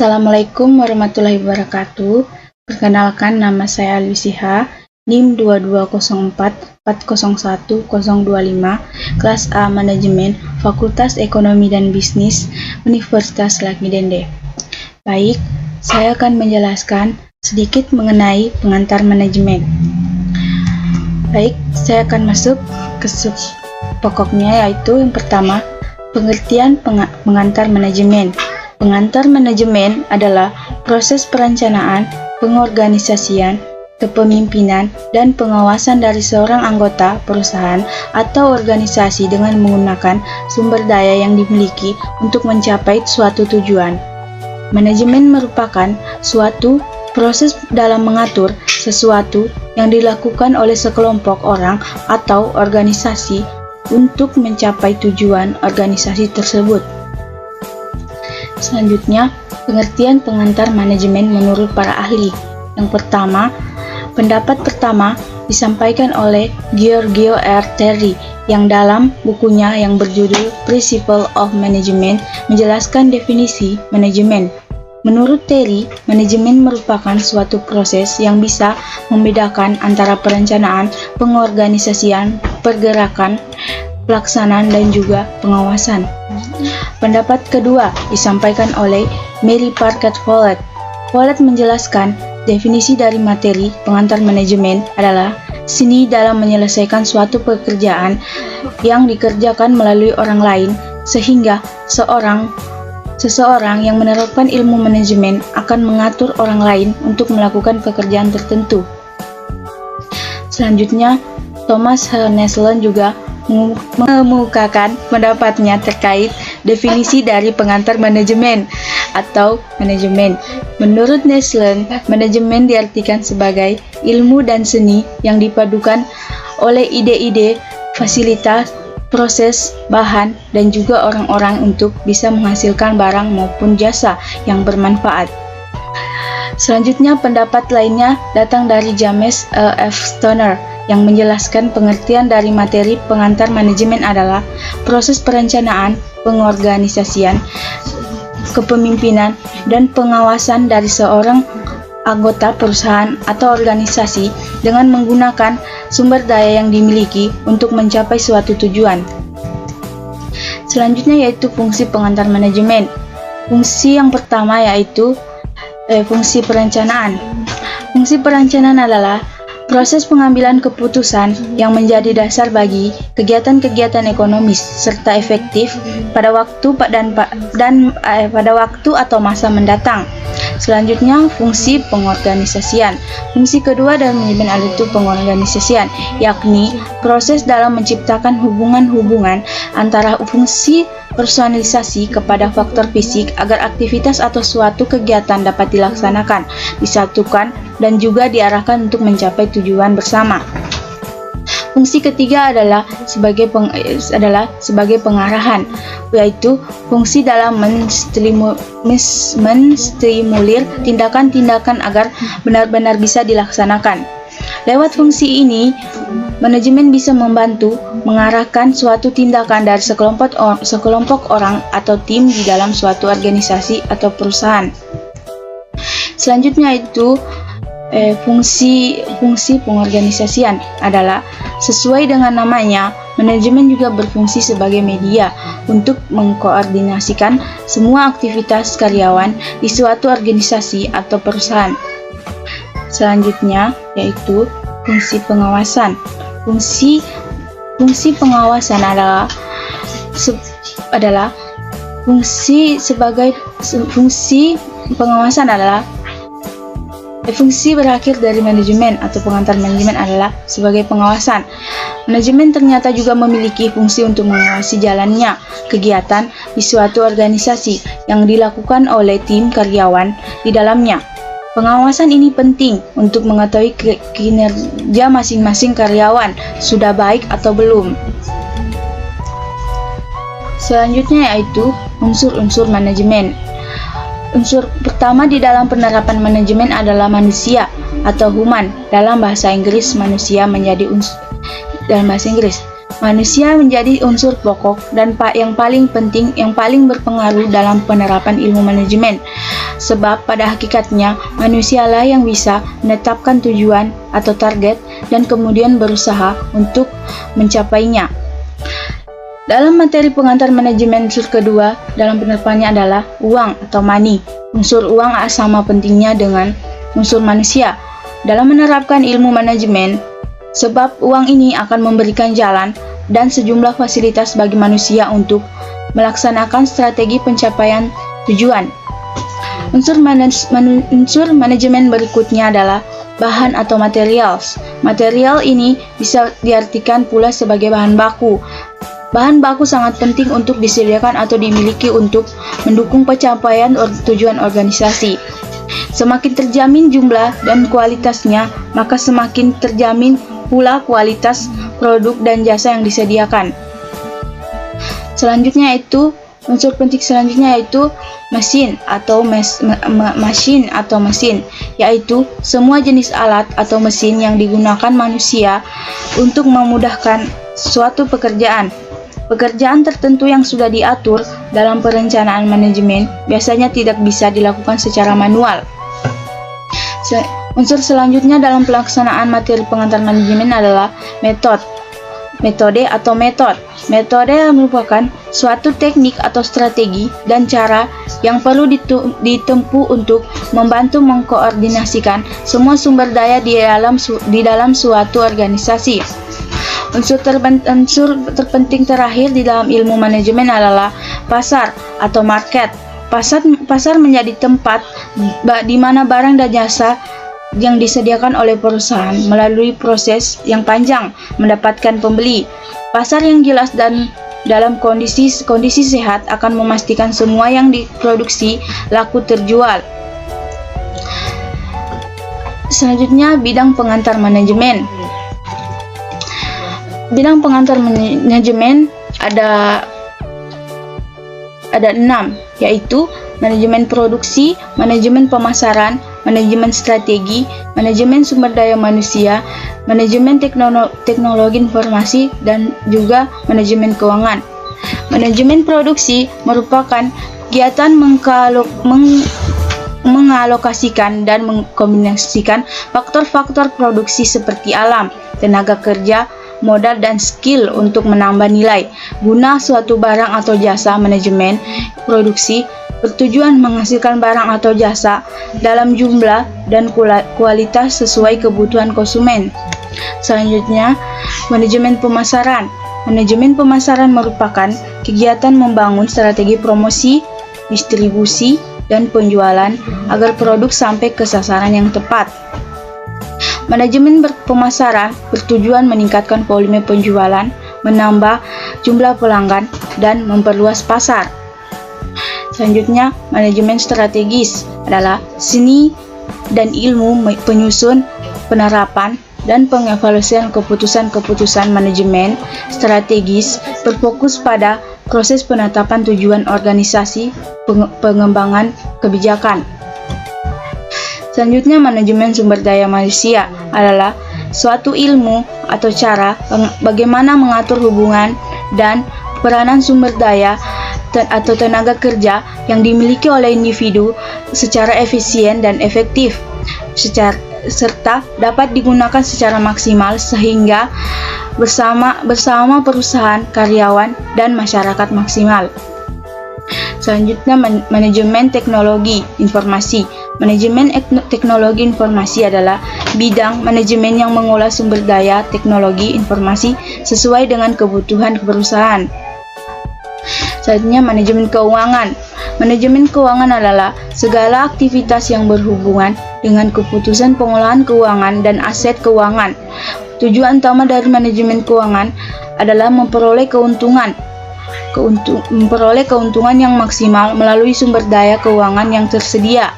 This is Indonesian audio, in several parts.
Assalamualaikum warahmatullahi wabarakatuh. Perkenalkan, nama saya Alwisiha, NIM 22044010025, kelas A Manajemen, Fakultas Ekonomi dan Bisnis, Universitas Laki Dende. Baik, saya akan menjelaskan sedikit mengenai pengantar manajemen. Baik, saya akan masuk ke pokoknya, yaitu yang pertama, pengertian pengantar manajemen. Pengantar manajemen adalah proses perencanaan, pengorganisasian, kepemimpinan, dan pengawasan dari seorang anggota perusahaan atau organisasi dengan menggunakan sumber daya yang dimiliki untuk mencapai suatu tujuan. Manajemen merupakan suatu proses dalam mengatur sesuatu yang dilakukan oleh sekelompok orang atau organisasi untuk mencapai tujuan organisasi tersebut. Selanjutnya, pengertian pengantar manajemen menurut para ahli. Yang pertama, pendapat pertama disampaikan oleh Giorgio R. Terry yang dalam bukunya yang berjudul Principles of Management menjelaskan definisi manajemen. Menurut Terry, manajemen merupakan suatu proses yang bisa membedakan antara perencanaan, pengorganisasian, pergerakan, pelaksanaan, dan juga pengawasan. Pendapat kedua disampaikan oleh Mary Parker Follett. Follett menjelaskan definisi dari materi pengantar manajemen adalah seni dalam menyelesaikan suatu pekerjaan yang dikerjakan melalui orang lain, sehingga seseorang yang menerapkan ilmu manajemen akan mengatur orang lain untuk melakukan pekerjaan tertentu. Selanjutnya, Thomas H. Neslen juga mengemukakan pendapatnya terkait definisi dari pengantar manajemen atau manajemen. Menurut Neslen, manajemen diartikan sebagai ilmu dan seni yang dipadukan oleh ide-ide, fasilitas, proses, bahan, dan juga orang-orang untuk bisa menghasilkan barang maupun jasa yang bermanfaat. Selanjutnya, pendapat lainnya datang dari James F. Stoner yang menjelaskan pengertian dari materi pengantar manajemen adalah proses perencanaan, pengorganisasian, kepemimpinan, dan pengawasan dari seorang anggota perusahaan atau organisasi dengan menggunakan sumber daya yang dimiliki untuk mencapai suatu tujuan. Selanjutnya yaitu fungsi pengantar manajemen. Fungsi yang pertama yaitu fungsi perencanaan. Fungsi perencanaan adalah proses pengambilan keputusan yang menjadi dasar bagi kegiatan-kegiatan ekonomis serta efektif pada waktu pada waktu atau masa mendatang. Selanjutnya, fungsi pengorganisasian. Fungsi kedua dari manajemen itu pengorganisasian, yakni proses dalam menciptakan hubungan-hubungan antara fungsi personalisasi kepada faktor fisik agar aktivitas atau suatu kegiatan dapat dilaksanakan, disatukan, dan juga diarahkan untuk mencapai tujuan bersama. Fungsi ketiga adalah sebagai pengarahan, yaitu fungsi dalam menstimulir tindakan-tindakan agar benar-benar bisa dilaksanakan. Lewat fungsi ini, manajemen bisa membantu mengarahkan suatu tindakan dari sekelompok orang atau tim di dalam suatu organisasi atau perusahaan. Selanjutnya itu fungsi pengorganisasian adalah sesuai dengan namanya, manajemen juga berfungsi sebagai media untuk mengkoordinasikan semua aktivitas karyawan di suatu organisasi atau perusahaan. Selanjutnya yaitu fungsi pengawasan. Fungsi pengawasan adalah fungsi berakhir dari manajemen atau pengantar manajemen adalah sebagai pengawasan. Manajemen ternyata juga memiliki fungsi untuk mengawasi jalannya kegiatan di suatu organisasi yang dilakukan oleh tim karyawan di dalamnya. Pengawasan ini penting untuk mengetahui kinerja masing-masing karyawan sudah baik atau belum. Selanjutnya yaitu unsur-unsur manajemen. Unsur pertama di dalam penerapan manajemen adalah manusia atau human. Dalam bahasa Inggris, manusia menjadi unsur pokok dan yang paling penting, yang paling berpengaruh dalam penerapan ilmu manajemen. sebab pada hakikatnya manusialah yang bisa menetapkan tujuan atau target dan kemudian berusaha untuk mencapainya. Dalam materi pengantar manajemen unsur kedua dalam penerapannya adalah uang atau money. Unsur uang sama pentingnya dengan unsur manusia dalam menerapkan ilmu manajemen, sebab uang ini akan memberikan jalan dan sejumlah fasilitas bagi manusia untuk melaksanakan strategi pencapaian tujuan. Unsur manajemen berikutnya adalah bahan atau materials. Material ini bisa diartikan pula sebagai bahan baku. Bahan baku sangat penting untuk disediakan atau dimiliki untuk mendukung pencapaian tujuan organisasi. Semakin terjamin jumlah dan kualitasnya, maka semakin terjamin pula kualitas produk dan jasa yang disediakan. Selanjutnya itu unsur penting selanjutnya yaitu mesin atau mesin, yaitu semua jenis alat atau mesin yang digunakan manusia untuk memudahkan suatu pekerjaan. Pekerjaan tertentu yang sudah diatur dalam perencanaan manajemen biasanya tidak bisa dilakukan secara manual. Unsur selanjutnya dalam pelaksanaan materi pengantar manajemen adalah metode atau metode. Metode merupakan suatu teknik atau strategi dan cara yang perlu ditempuh untuk membantu mengkoordinasikan semua sumber daya di dalam suatu organisasi. Unsur terpenting terakhir di dalam ilmu manajemen adalah pasar atau market. Pasar menjadi tempat di mana barang dan jasa yang disediakan oleh perusahaan melalui proses yang panjang mendapatkan pembeli. Pasar yang jelas dan dalam kondisi sehat akan memastikan semua yang diproduksi laku terjual. Selanjutnya, bidang pengantar manajemen. Bidang pengantar manajemen ada 6, yaitu manajemen produksi, manajemen pemasaran, manajemen strategi, manajemen sumber daya manusia, manajemen teknologi informasi, dan juga manajemen keuangan. Manajemen produksi merupakan kegiatan mengalokasikan dan mengkombinasikan faktor-faktor produksi seperti alam, tenaga kerja, modal, dan skill untuk menambah nilai guna suatu barang atau jasa. Manajemen produksi bertujuan menghasilkan barang atau jasa dalam jumlah dan kualitas sesuai kebutuhan konsumen. Selanjutnya, manajemen pemasaran. Manajemen pemasaran merupakan kegiatan membangun strategi promosi, distribusi, dan penjualan agar produk sampai ke sasaran yang tepat. Manajemen pemasaran bertujuan meningkatkan volume penjualan, menambah jumlah pelanggan, dan memperluas pasar. Selanjutnya, manajemen strategis adalah seni dan ilmu penyusun, penerapan, dan pengevaluasian keputusan-keputusan manajemen strategis berfokus pada proses penetapan tujuan organisasi, pengembangan kebijakan. Selanjutnya, manajemen sumber daya manusia adalah suatu ilmu atau cara bagaimana mengatur hubungan dan peranan sumber daya atau tenaga kerja yang dimiliki oleh individu secara efisien dan efektif, serta dapat digunakan secara maksimal sehingga bersama perusahaan, karyawan, dan masyarakat maksimal. Selanjutnya, manajemen teknologi informasi. Manajemen teknologi informasi adalah bidang manajemen yang mengolah sumber daya teknologi informasi sesuai dengan kebutuhan perusahaan. Selanjutnya, manajemen keuangan. Manajemen keuangan adalah segala aktivitas yang berhubungan dengan keputusan pengolahan keuangan dan aset keuangan. Tujuan utama dari manajemen keuangan adalah memperoleh keuntungan yang maksimal melalui sumber daya keuangan yang tersedia.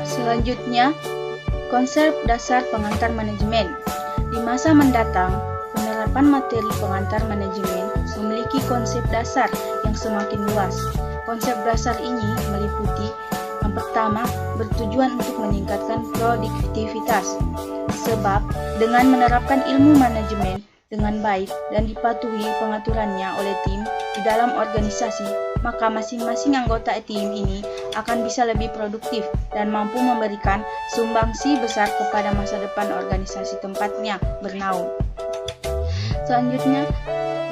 Selanjutnya, konsep dasar pengantar manajemen. Di masa mendatang, penerapan materi pengantar manajemen memiliki konsep dasar yang semakin luas. Konsep dasar ini meliputi yang pertama, bertujuan untuk meningkatkan produktivitas. Sebab, dengan menerapkan ilmu manajemen dengan baik dan dipatuhi pengaturannya oleh tim di dalam organisasi, maka masing-masing anggota tim ini akan bisa lebih produktif dan mampu memberikan sumbangsi besar kepada masa depan organisasi tempatnya bernaung. Selanjutnya,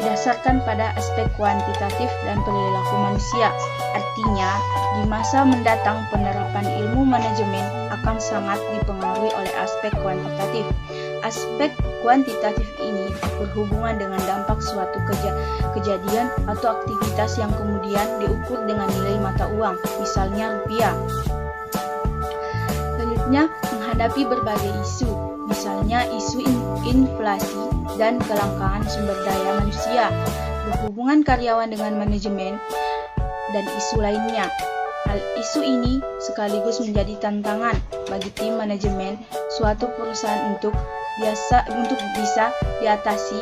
didasarkan pada aspek kuantitatif dan perilaku manusia. Artinya, di masa mendatang penerapan ilmu manajemen akan sangat dipengaruhi oleh aspek kuantitatif. Aspek kuantitatif ini berhubungan dengan dampak suatu kejadian atau aktivitas yang kemudian diukur dengan nilai mata uang, misalnya rupiah. Selanjutnya, menghadapi berbagai isu, misalnya isu inflasi dan kelangkaan sumber daya manusia, berhubungan karyawan dengan manajemen, dan isu lainnya. Hal isu ini sekaligus menjadi tantangan bagi tim manajemen suatu perusahaan untuk bisa diatasi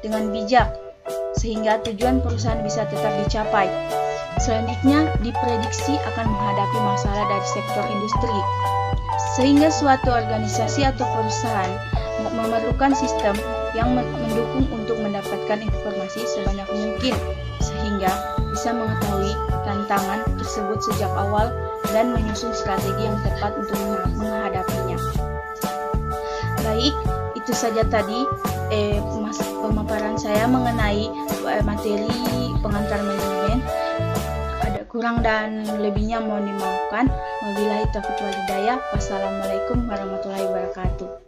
dengan bijak, sehingga tujuan perusahaan bisa tetap dicapai. Selanjutnya, diprediksi akan menghadapi masalah dari sektor industri, sehingga suatu organisasi atau perusahaan memerlukan sistem yang mendukung untuk mendapatkan informasi sebanyak mungkin, sehingga bisa mengetahui tantangan tersebut sejak awal dan menyusun strategi yang tepat untuk menghadapinya. Baik, itu saja tadi pemaparan saya mengenai materi pengantar manajemen. Ada kurang dan lebihnya mohon dimaafkan. Wabillahi taufiq wal hidayah. Wassalamualaikum warahmatullahi wabarakatuh.